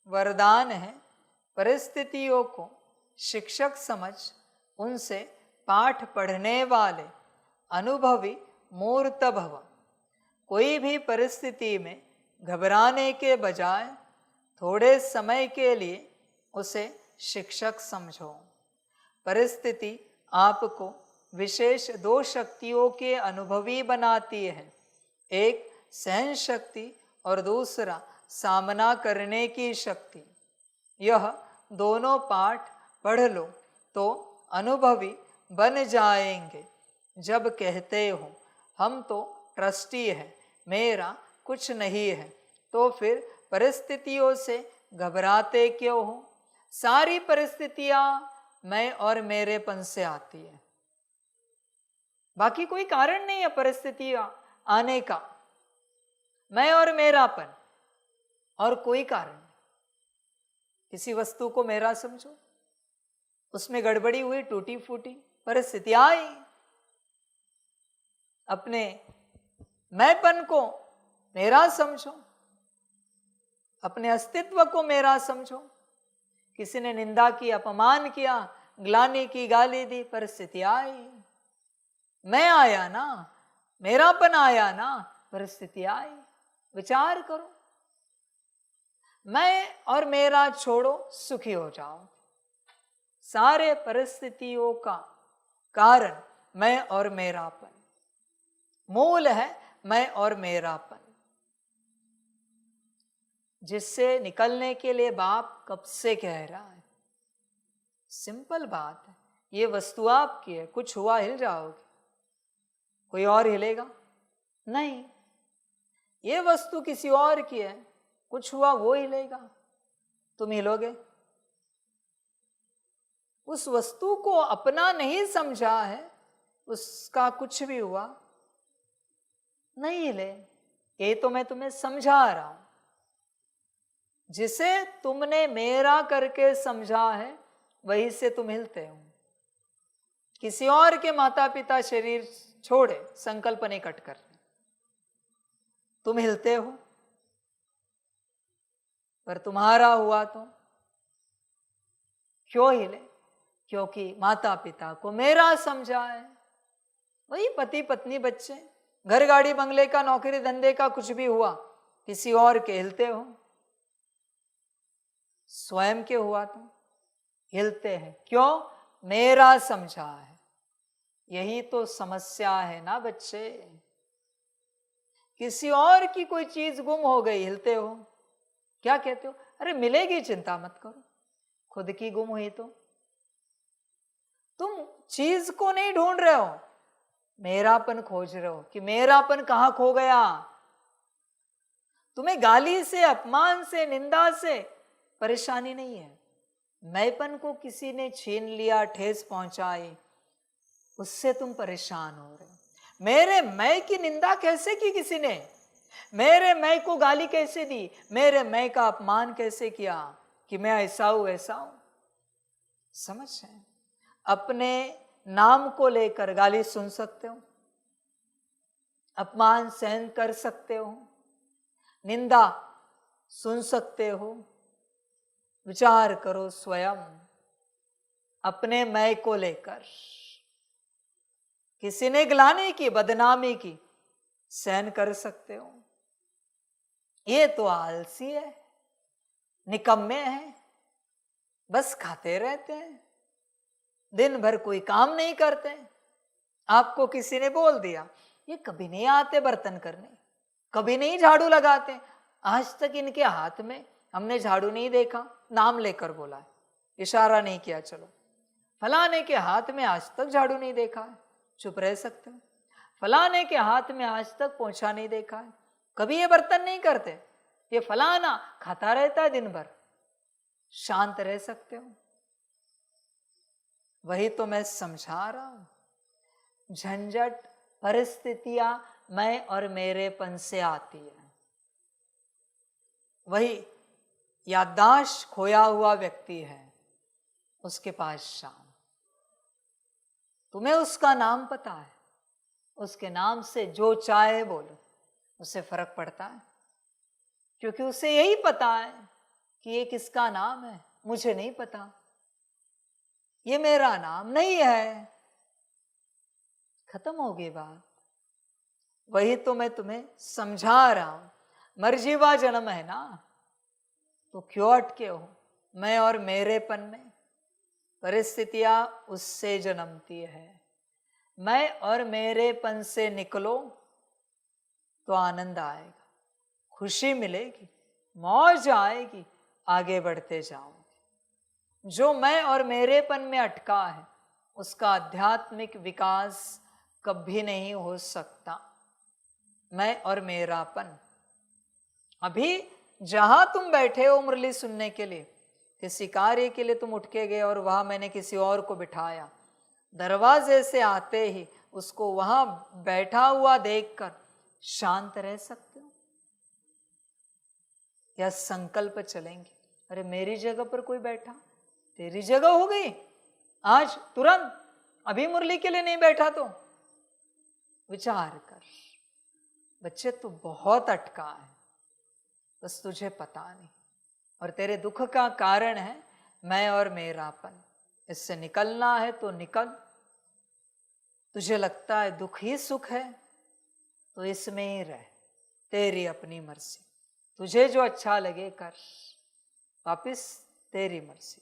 वरदान है परिस्थितियों को शिक्षक समझ उनसे पाठ पढ़ने वाले अनुभवी मूर्त भव। कोई भी परिस्थिति में घबराने के बजाय थोड़े समय के लिए उसे शिक्षक समझो। परिस्थिति आपको विशेष दो शक्तियों के अनुभवी बनाती है, एक सहन शक्ति और दूसरा सामना करने की शक्ति। यह दोनों पाठ पढ़ लो तो अनुभवी बन जाएंगे। जब कहते हो हम तो ट्रस्टी है, मेरा कुछ नहीं है, तो फिर परिस्थितियों से घबराते क्यों हो? सारी परिस्थितियां मैं और मेरेपन से आती है, बाकी कोई कारण नहीं है परिस्थितियां आने का। मैं और मेरापन और कोई कारण नहीं। किसी वस्तु को मेरा समझो, उसमें गड़बड़ी हुई, टूटी फूटी, परिस्थिति आई। अपने मैंपन को मेरा समझो, अपने अस्तित्व को मेरा समझो। किसी ने निंदा की, अपमान किया, ग्लानि की, गाली दी, परिस्थिति आई। मैं आया ना, मेरापन आया ना, परिस्थिति आई। विचार करो, मैं और मेरा छोड़ो, सुखी हो जाओ। सारे परिस्थितियों का कारण मैं और मेरापन, मूल है मैं और मेरापन, जिससे निकलने के लिए बाप कब से कह रहा है। सिंपल बात है, ये वस्तु आपकी है, कुछ हुआ हिल जाओगे, कोई और हिलेगा नहीं। ये वस्तु किसी और की है, कुछ हुआ वो हिलेगा, तुम हिलोगे। उस वस्तु को अपना नहीं समझा है, उसका कुछ भी हुआ नहीं हिले। ये तो मैं तुम्हें समझा रहा हूं। जिसे तुमने मेरा करके समझा है वही से तुम हिलते हो। किसी और के माता पिता शरीर छोड़े, संकल्प नहीं कट कर, तुम हिलते हो। पर तुम्हारा हुआ तो क्यों हिले? क्योंकि माता पिता को मेरा समझा है। वही पति पत्नी बच्चे, घर गाड़ी बंगले का, नौकरी धंधे का कुछ भी हुआ, किसी और के हिलते हो। स्वयं के हुआ तो हिलते हैं, क्यों? मेरा समझा है। यही तो समस्या है ना बच्चे। किसी और की कोई चीज गुम हो गई, हिलते हो। क्या कहते हो? अरे मिलेगी, चिंता मत करो। खुद की गुम हुई तो तुम चीज को नहीं ढूंढ रहे हो, मेरापन खोज रहे हो कि मेरापन कहां खो गया। तुम्हें गाली से, अपमान से, निंदा से परेशानी नहीं है। मैंपन को किसी ने छीन लिया, ठेस पहुंचाई, उससे तुम परेशान हो रहे हो। मेरे मैं की निंदा कैसे की किसी ने? मेरे मैं को गाली कैसे दी? मेरे मैं का अपमान कैसे किया कि मैं ऐसा हूं ऐसा हूं? समझ है? अपने नाम को लेकर गाली सुन सकते हो, अपमान सहन कर सकते हो, निंदा सुन सकते हो। विचार करो स्वयं अपने मैं को लेकर। किसी ने ग्लानि की, बदनामी की, सहन कर सकते हो। ये तो आलसी है, निकम्मे हैं, बस खाते रहते हैं, दिन भर कोई काम नहीं करते। आपको किसी ने बोल दिया, ये कभी नहीं आते बर्तन करने, कभी नहीं झाड़ू लगाते, आज तक इनके हाथ में हमने झाड़ू नहीं देखा। नाम लेकर बोला है, इशारा नहीं किया, चलो फलाने के हाथ में आज तक झाड़ू नहीं देखा है, चुप रह सकते हो। फलाने के हाथ में आज तक पोंछा नहीं देखा है, कभी ये बर्तन नहीं करते, ये फलाना खाता रहता है दिन भर, शांत रह सकते हो। वही तो मैं समझा रहा हूं। झंझट परिस्थितियां मैं और मेरेपन से आती है। वही याददाश्त खोया हुआ व्यक्ति है, उसके पास शाम। तुम्हें उसका नाम पता है, उसके नाम से जो चाहे बोलो, उससे फर्क पड़ता है, क्योंकि उसे यही पता है कि ये किसका नाम है, मुझे नहीं पता, ये मेरा नाम नहीं है। खत्म हो गई बात। वही तो मैं तुम्हें समझा रहा हूं। मर्जीवा जन्म है ना, तो क्यों अटके हो मैं और मेरेपन में? परिस्थितियां उससे जन्मती है। मैं और मेरेपन से निकलो तो आनंद आएगा, खुशी मिलेगी, मौज आएगी, आगे बढ़ते जाओगे। जो मैं और मेरेपन में अटका है उसका आध्यात्मिक विकास कभी नहीं हो सकता। मैं और मेरापन। अभी जहां तुम बैठे हो मुरली सुनने के लिए, किसी कार्य के लिए तुम उठ के गए और वहां मैंने किसी और को बिठाया, दरवाजे से आते ही उसको वहां बैठा हुआ देखकर शांत रह सकते हो? या संकल्प चलेंगे, अरे मेरी जगह पर कोई बैठा, तेरी जगह हो गई आज तुरंत, अभी मुरली के लिए नहीं बैठा तो विचार कर। बच्चे तू बहुत अटका है, बस तुझे पता नहीं, और तेरे दुख का कारण है मैं और मेरापन। इससे निकलना है तो निकल। तुझे लगता है दुख ही सुख है तो इसमें ही रह, तेरी अपनी मर्जी, तुझे जो अच्छा लगे कर, वापिस तेरी मर्जी।